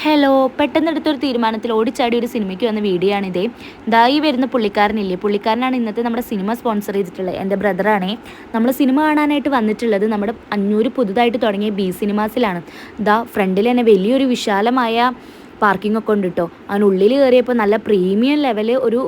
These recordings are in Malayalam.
ഹലോ, പെട്ടെന്നെടുത്തൊരു തീരുമാനത്തിൽ ഓടിച്ചാടി ഒരു സിനിമയ്ക്ക് വന്ന വീഡിയോ ആണിതേ. ഈ വരുന്ന പുള്ളിക്കാരനില്ലേ, പുള്ളിക്കാരനാണ് ഇന്നത്തെ നമ്മുടെ സിനിമ സ്പോൺസർ ചെയ്തിട്ടുള്ളത്. എൻ്റെ ബ്രദറാണേ. നമ്മൾ സിനിമ കാണാനായിട്ട് വന്നിട്ടുള്ളത് നമ്മുടെ അഞ്ഞൂര് പുതുതായിട്ട് തുടങ്ങിയ ബി സിനിമാസിലാണ്. ഫ്രണ്ടിൽ തന്നെ വലിയൊരു വിശാലമായ പാർക്കിംഗ് ഒക്കെ ഉണ്ട് കേട്ടോ. അതിനുള്ളിൽ കയറിയപ്പോൾ നല്ല പ്രീമിയം ലെവല് ഒരു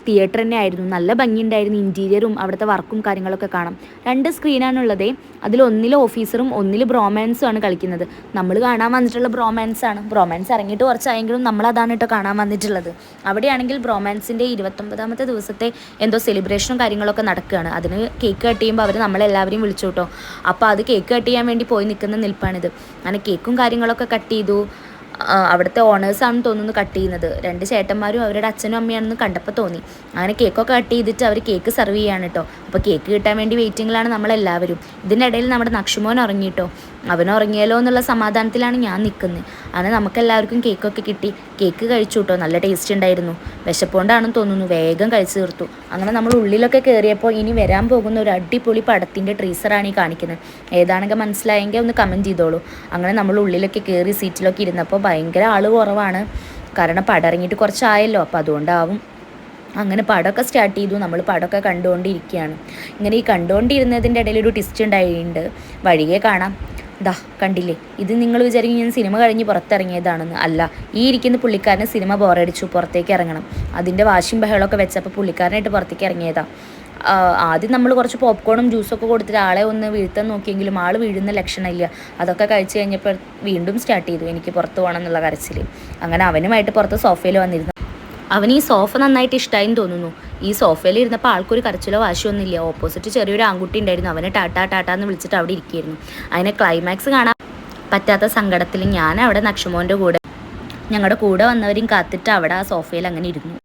തിയേറ്റർ തന്നെ ആയിരുന്നു. നല്ല ഭംഗിയുണ്ടായിരുന്നു. ഇൻറ്റീരിയറും അവിടുത്തെ വർക്കും കാര്യങ്ങളൊക്കെ കാണാം. 2 സ്ക്രീനാണുള്ളത്. അതിലൊന്നിൽ ഓഫീസറും ഒന്നിൽ ബ്രോമാൻസും ആണ് കളിക്കുന്നത്. നമ്മൾ കാണാൻ വന്നിട്ടുള്ള ബ്രോമാൻസ് ആണ്. ബ്രോമാൻസ് ഇറങ്ങിയിട്ട് കുറച്ചായെങ്കിലും നമ്മളതാണ് കേട്ടോ കാണാൻ വന്നിട്ടുള്ളത്. അവിടെയാണെങ്കിൽ ബ്രോമാൻസിൻ്റെ 29ാമത്തെ ദിവസത്തെ എന്തോ സെലിബ്രേഷനും കാര്യങ്ങളൊക്കെ നടക്കുകയാണ്. അതിന് കേക്ക് കട്ട് ചെയ്യുമ്പോൾ അവർ നമ്മളെല്ലാവരെയും വിളിച്ചു കേട്ടോ. അപ്പോൾ അത് കേക്ക് കട്ട് ചെയ്യാൻ വേണ്ടി പോയി നിൽക്കുന്ന നിൽപ്പാണിത്. അങ്ങനെ കേക്കും കാര്യങ്ങളൊക്കെ കട്ട് ചെയ്തു. അവിടുത്തെ ഓണേഴ്സാണെന്ന് തോന്നുന്നു കട്ട് ചെയ്യുന്നത്. 2 ചേട്ടന്മാരും അവരുടെ അച്ഛനും അമ്മയാണെന്ന് കണ്ടപ്പോൾ തോന്നി. അങ്ങനെ കേക്കൊക്കെ കട്ട് ചെയ്തിട്ട് അവർ കേക്ക് സെർവ് ചെയ്യാണ് കേട്ടോ. അപ്പോൾ കേക്ക് കിട്ടാൻ വേണ്ടി വെയിറ്റിങ്ങിലാണ് നമ്മളെല്ലാവരും. ഇതിനിടയിൽ നമ്മുടെ നക്ഷുമോൻ ഉറങ്ങിയിട്ടോ. അവൻ ഉറങ്ങിയാലോ എന്നുള്ള സമാധാനത്തിലാണ് ഞാൻ നിൽക്കുന്നത്. അങ്ങനെ നമുക്കെല്ലാവർക്കും കേക്കൊക്കെ കിട്ടി. കേക്ക് കഴിച്ചു കേട്ടോ. നല്ല ടേസ്റ്റ് ഉണ്ടായിരുന്നു. വിശപ്പുകൊണ്ടാണെന്ന് തോന്നുന്നു വേഗം കഴിച്ചു തീർത്തു. അങ്ങനെ നമ്മൾ ഉള്ളിലൊക്കെ കയറിയപ്പോൾ ഇനി വരാൻ പോകുന്ന ഒരു അടിപൊളി പടത്തിൻ്റെ ട്രീസറാണ് ഈ കാണിക്കുന്നത്. ഏതാണെങ്കിൽ മനസ്സിലായെങ്കിൽ ഒന്ന് കമൻറ്റ് ചെയ്തോളൂ. അങ്ങനെ നമ്മൾ ഉള്ളിലൊക്കെ കയറി സീറ്റിലൊക്കെ ഇരുന്നപ്പോൾ ഭയങ്കര ആൾ കുറവാണ്. കാരണം പടം ഇറങ്ങിയിട്ട് കുറച്ചായല്ലോ, അപ്പോൾ അതുകൊണ്ടാവും. അങ്ങനെ പടമൊക്കെ സ്റ്റാർട്ട് ചെയ്തു. നമ്മൾ പടമൊക്കെ കണ്ടുകൊണ്ടിരിക്കുകയാണ്. ഇങ്ങനെ ഈ കണ്ടുകൊണ്ടിരുന്നതിൻ്റെ ഇടയിൽ ഒരു ട്വിസ്റ്റ് ഉണ്ടായിട്ടുണ്ട്. വഴിയെ കാണാം. കണ്ടില്ലേ, ഇത് നിങ്ങൾ വിചാരിക്കും ഞാൻ സിനിമ കഴിഞ്ഞ് പുറത്തിറങ്ങിയതാണെന്ന്. അല്ല, ഈ ഇരിക്കുന്ന പുള്ളിക്കാരന് സിനിമ ബോറടിച്ചു, പുറത്തേക്ക് ഇറങ്ങണം. അതിൻ്റെ വാശിയും ബഹളമൊക്കെ വെച്ചപ്പോൾ പുള്ളിക്കാരനായിട്ട് പുറത്തേക്ക് ഇറങ്ങിയതാണ്. ആദ്യം നമ്മൾ കുറച്ച് പോപ്കോണും ജ്യൂസൊക്കെ കൊടുത്തിട്ട് ആളെ ഒന്ന് വീഴ്ത്താൻ നോക്കിയെങ്കിലും ആൾ വീഴുന്ന ലക്ഷണമില്ല. അതൊക്കെ കഴിച്ച് കഴിഞ്ഞപ്പോൾ വീണ്ടും സ്റ്റാർട്ട് ചെയ്തു എനിക്ക് പുറത്ത് പോകണം എന്നുള്ള കരച്ചിൽ. അങ്ങനെ അവനുമായിട്ട് പുറത്ത് സോഫയിൽ വന്നിരുന്നു. അവന് ഈ സോഫ നന്നായിട്ട് ഇഷ്ടമായെന്ന് തോന്നുന്നു. ഈ സോഫയിൽ ഇരുന്നപ്പോൾ ആൾക്കൊരു കരച്ചിലോ വാശിയൊന്നുമില്ല. ഓപ്പോസിറ്റ് ചെറിയൊരു ആൺകുട്ടി ഉണ്ടായിരുന്നു. അവനെ ടാറ്റാന്ന് വിളിച്ചിട്ട് അവിടെ ഇരിക്കുകയായിരുന്നു. അതിനെ ക്ലൈമാക്സ് കാണാൻ പറ്റാത്ത സങ്കടത്തിൽ ഞാൻ അവിടെ നക്ഷമോൻ്റെ കൂടെ ഞങ്ങളുടെ കൂടെ വന്നവരെയും കാത്തിട്ട് അവിടെ ആ സോഫയിൽ അങ്ങനെ ഇരുന്നു.